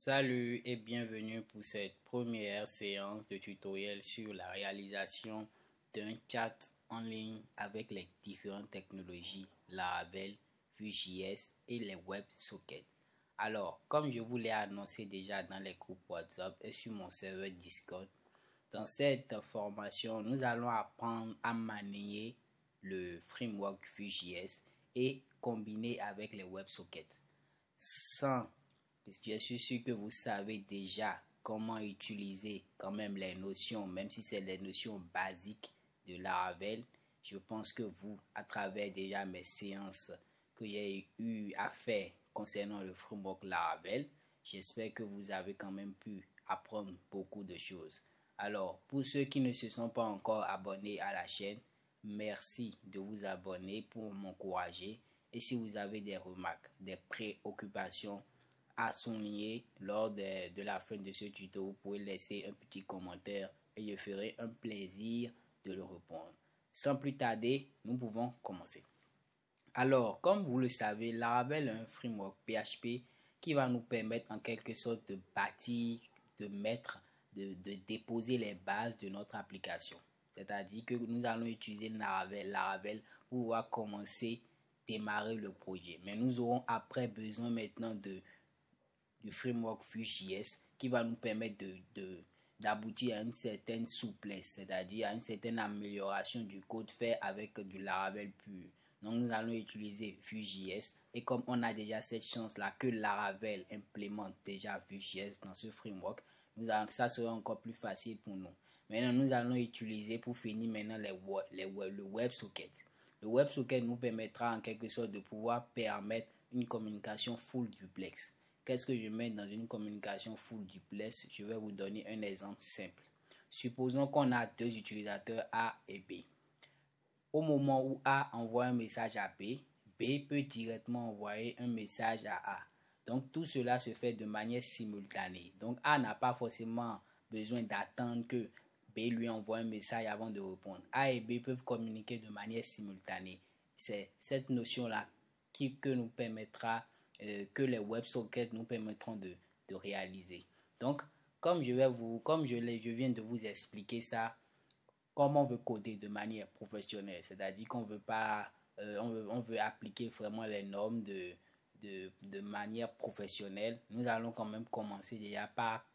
Salut et bienvenue pour cette première séance de tutoriel sur la réalisation d'un chat en ligne avec les différentes technologies Laravel, Vue.js et les WebSockets. Alors, comme je vous l'ai annoncé déjà dans les groupes WhatsApp et sur mon serveur Discord, dans cette formation, nous allons apprendre à manier le framework Vue.js et combiner avec les WebSockets. Je suis sûr que vous savez déjà comment utiliser quand même les notions, même si c'est les notions basiques de Laravel. Je pense que vous, à travers déjà mes séances que j'ai eu à faire concernant le framework Laravel, j'espère que vous avez quand même pu apprendre beaucoup de choses. Alors, pour ceux qui ne se sont pas encore abonnés à la chaîne, merci de vous abonner pour m'encourager. Et si vous avez des remarques, des préoccupations à souligner lors de la fin de ce tuto, vous pouvez laisser un petit commentaire et je ferai un plaisir de le répondre. Sans plus tarder, nous pouvons commencer. Alors, comme vous le savez, Laravel est un framework PHP qui va nous permettre en quelque sorte de bâtir, de déposer les bases de notre application. C'est-à-dire que nous allons utiliser Laravel pour pouvoir commencer, démarrer le projet. Mais nous aurons après besoin maintenant du framework Vue.js qui va nous permettre d'aboutir à une certaine souplesse, c'est-à-dire à une certaine amélioration du code fait avec du Laravel pur. Donc nous allons utiliser Vue.js et comme on a déjà cette chance-là que Laravel implémente déjà Vue.js dans ce framework, ça sera encore plus facile pour nous. Maintenant, nous allons utiliser pour finir maintenant le WebSocket. Le WebSocket nous permettra en quelque sorte de pouvoir permettre une communication full duplex. Qu'est-ce que je mets dans une communication full duplex? Je vais vous donner un exemple simple. Supposons qu'on a deux utilisateurs A et B. Au moment où A envoie un message à B, B peut directement envoyer un message à A. Donc tout cela se fait de manière simultanée. Donc A n'a pas forcément besoin d'attendre que B lui envoie un message avant de répondre. A et B peuvent communiquer de manière simultanée. C'est cette notion-là que nous permettra, que les WebSockets nous permettront de réaliser. Donc, comme je viens de vous expliquer ça, comme on veut coder de manière professionnelle, c'est-à-dire qu'on veut pas, on veut appliquer vraiment les normes de manière professionnelle, nous allons quand même commencer déjà par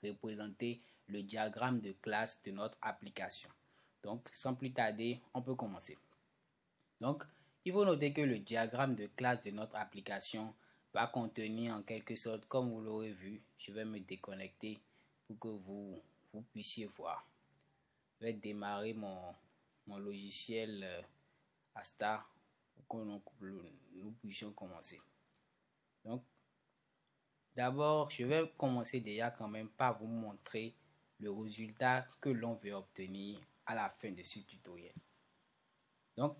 représenter le diagramme de classe de notre application. Donc, sans plus tarder, on peut commencer. Donc, il faut noter que le diagramme de classe de notre application va contenir en quelque sorte, comme vous l'aurez vu, je vais me déconnecter pour que vous puissiez voir. Je vais démarrer mon logiciel Asta pour que nous puissions commencer. Donc, d'abord, je vais commencer déjà quand même par vous montrer le résultat que l'on veut obtenir à la fin de ce tutoriel. Donc,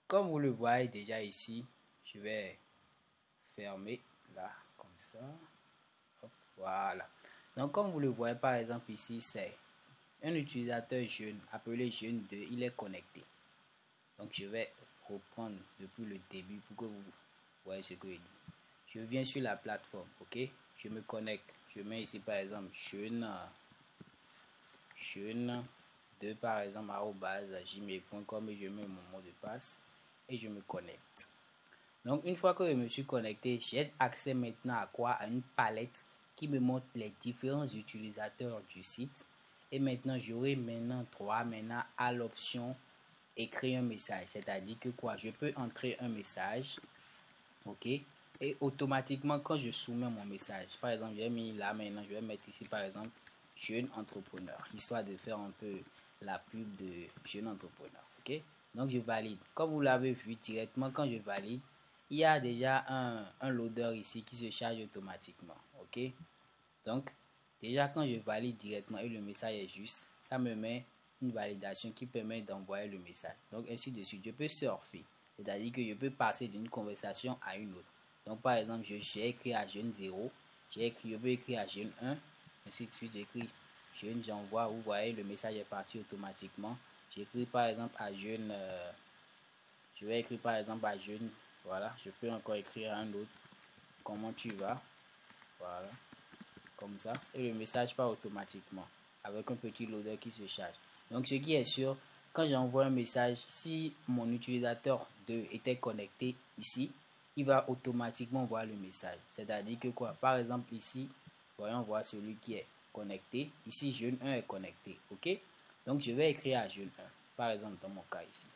comme vous le voyez déjà ici, je vais fermer là, comme ça. Hop, voilà. Donc, comme vous le voyez par exemple ici, c'est un utilisateur jeune appelé jeune2, il est connecté. Donc, je vais reprendre depuis le début pour que vous voyez ce que je dis. Je viens sur la plateforme, ok? Je me connecte. Je mets ici par exemple jeune2 par exemple @gmail.com et je mets mon mot de passe et je me connecte. Donc une fois que je me suis connecté, j'ai accès maintenant à quoi? À une palette qui me montre les différents utilisateurs du site. Et maintenant j'aurai droit à l'option écrire un message. C'est-à-dire que quoi? Je peux entrer un message. Ok? Et automatiquement quand je soumets mon message, par exemple j'ai mis là maintenant, je vais mettre ici par exemple jeune entrepreneur, histoire de faire un peu la pub de jeune entrepreneur. Ok? Donc je valide. Comme vous l'avez vu directement, quand je valide, il y a déjà un loader ici qui se charge automatiquement. Ok? Donc déjà quand je valide directement et le message est juste, ça me met une validation qui permet d'envoyer le message. Donc ainsi de suite, je peux surfer. C'est-à-dire que je peux passer d'une conversation à une autre. Donc par exemple, j'ai écrit à jeune 0, je peux écrire à jeune 1, ainsi de suite, j'écris jeune, j'envoie, vous voyez, le message est parti automatiquement. J'écris par exemple à jeune, je vais écrire par exemple à jeune, voilà, je peux encore écrire à un autre, comment tu vas, voilà, comme ça, et le message part automatiquement avec un petit loader qui se charge. Donc ce qui est sûr, quand j'envoie un message, si mon utilisateur 2 était connecté ici, il va automatiquement voir le message. C'est-à-dire que quoi? Par exemple ici, voyons voir celui qui est connecté. Ici, jeune 1 est connecté. Ok? Donc je vais écrire à jeune 1. Par exemple, dans mon cas ici.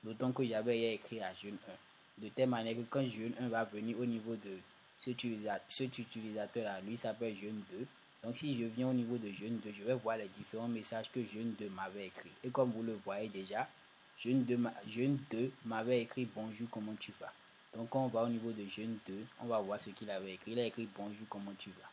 D'autant que j'avais écrit à jeune 1. De telle manière que quand jeune 1 va venir au niveau de cet utilisateur-là, lui s'appelle jeune 2. Donc si je viens au niveau de jeune 2, je vais voir les différents messages que jeune 2 m'avait écrit. Et comme vous le voyez déjà, jeune 2 m'avait écrit bonjour, comment tu vas? Donc quand on va au niveau de jeune 2, on va voir ce qu'il avait écrit. Il a écrit bonjour, comment tu vas?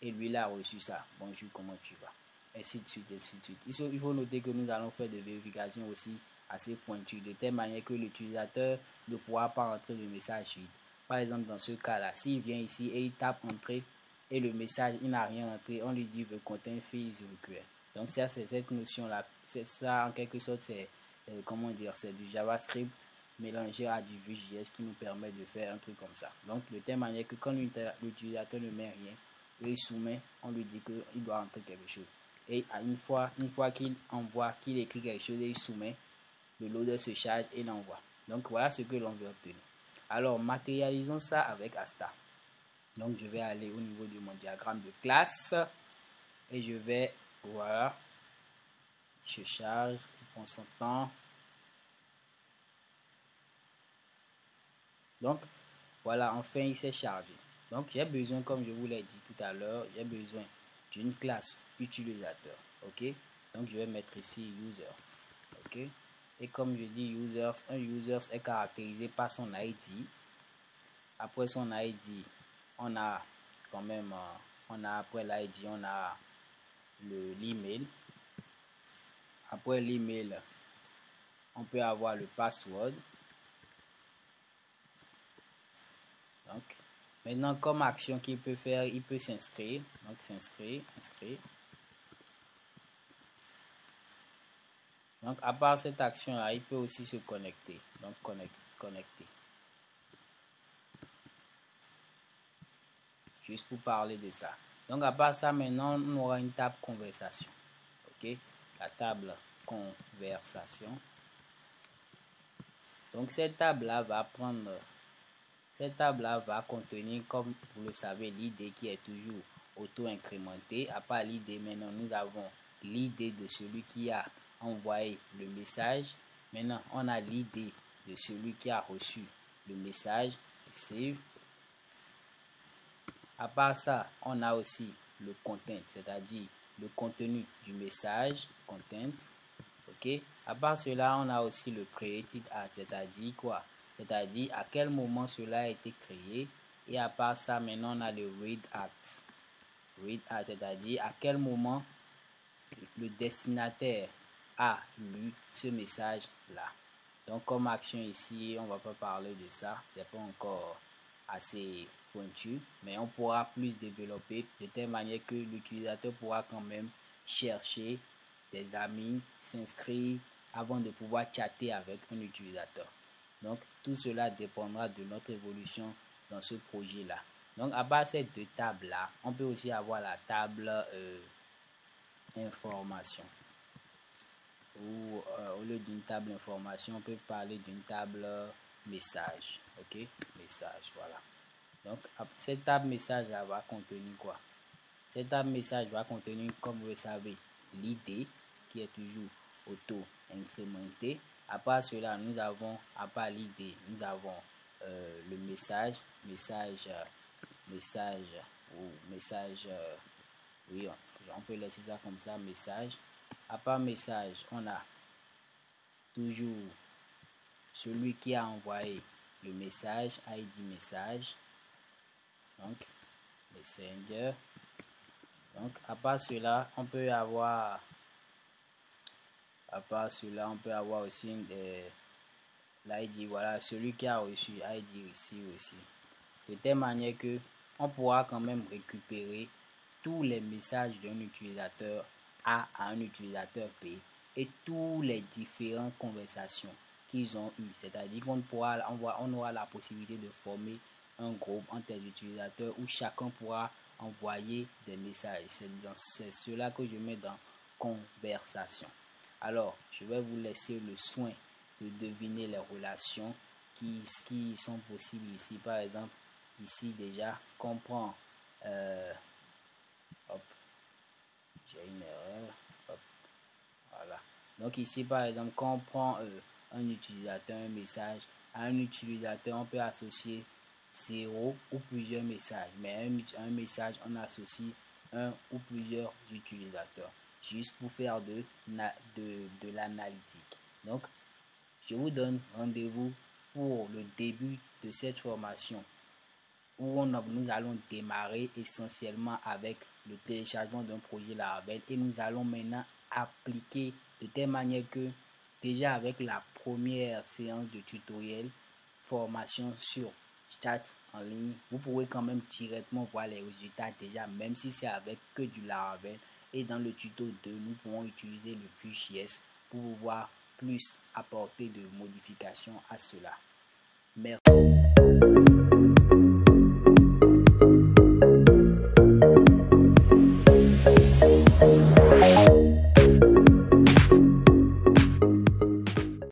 Et lui, il a reçu ça, bonjour, comment tu vas? Ainsi de suite, ainsi de suite. Il faut noter que nous allons faire des vérifications aussi assez pointues, de telle manière que l'utilisateur ne pourra pas rentrer le message vide. Par exemple, dans ce cas-là, s'il vient ici et il tape entrée et le message, il n'a rien entré, on lui dit the content field is required. Donc ça, c'est cette notion-là. C'est ça, en quelque sorte, c'est comment dire, c'est du JavaScript mélangé à du Vue.js qui nous permet de faire un truc comme ça. Donc, de telle manière que quand l'utilisateur ne met rien, il soumet, on lui dit qu'il doit entrer quelque chose. Et une fois qu'il envoie, qu'il écrit quelque chose et il soumet, le loader se charge et l'envoie. Donc voilà ce que l'on veut obtenir. Alors matérialisons ça avec Asta. Donc je vais aller au niveau de mon diagramme de classe et je vais, voilà, je charge, il prend son temps. Donc voilà, enfin il s'est chargé. Donc j'ai besoin, comme je vous l'ai dit tout à l'heure, j'ai besoin d'une classe utilisateur. Ok, donc je vais mettre ici users. Ok, et comme je dis users, un users est caractérisé par son ID. Après son ID, on a quand même, après l'ID, on a l'email. Après l'email, on peut avoir le password. Donc, maintenant, comme action qu'il peut faire, il peut s'inscrire. Donc, s'inscrire, inscrire. Donc, à part cette action-là, il peut aussi se connecter. Donc, connecter. Juste pour parler de ça. Donc, à part ça, maintenant, on aura une table conversation. Ok? La table conversation. Donc, cette table-là va contenir, comme vous le savez, l'id qui est toujours auto-incrémenté. À part l'id, maintenant, nous avons l'id de celui qui a envoyé le message. Maintenant, on a l'id de celui qui a reçu le message. Receive. À part ça, on a aussi le content, c'est-à-dire le contenu du message, content. Ok. À part cela, on a aussi le created at, c'est-à-dire quoi? C'est-à-dire à quel moment cela a été créé. Et à part ça, maintenant on a le read at. Read at, c'est-à-dire à quel moment le destinataire a lu ce message-là. Donc comme action ici, on va pas parler de ça. C'est pas encore assez pointu, mais on pourra plus développer de telle manière que l'utilisateur pourra quand même chercher des amis, s'inscrire avant de pouvoir chatter avec un utilisateur. Donc tout cela dépendra de notre évolution dans ce projet-là. Donc à part ces deux tables-là, on peut aussi avoir la table information. Ou au lieu d'une table information, on peut parler d'une table message. Ok, message, voilà. Donc cette table message là va contenir quoi? Cette table message va contenir, comme vous le savez, l'id qui est toujours auto-incrémenté. À part cela, nous avons, à part l'id, nous avons le message, oui, on peut laisser ça comme ça, message. À part message, on a toujours celui qui a envoyé le message, ID message. Donc, Messenger. Donc, à part cela, on peut avoir aussi l'ID, voilà, celui qui a reçu ID ici aussi. De telle manière que on pourra quand même récupérer tous les messages d'un utilisateur A à un utilisateur B et tous les différentes conversations qu'ils ont eues. C'est-à-dire qu'on aura la possibilité de former un groupe entre les utilisateurs où chacun pourra envoyer des messages. C'est cela que je mets dans conversation. Alors, je vais vous laisser le soin de deviner les relations qui sont possibles ici. Par exemple, ici déjà, comprend. Hop, j'ai une erreur. Hop, voilà. Donc ici, par exemple, quand on prend un utilisateur, un message, à un utilisateur, on peut associer 0 ou plusieurs messages. Mais un message, on associe un ou plusieurs utilisateurs. Juste pour faire de l'analytique. Donc, je vous donne rendez-vous pour le début de cette formation où nous allons démarrer essentiellement avec le téléchargement d'un projet Laravel et nous allons maintenant appliquer de telle manière que déjà avec la première séance de tutoriel formation sur chat en ligne, vous pourrez quand même directement voir les résultats déjà, même si c'est avec que du Laravel. Et dans le tuto 2, nous pourrons utiliser le Vue.js pour pouvoir plus apporter de modifications à cela. Merci.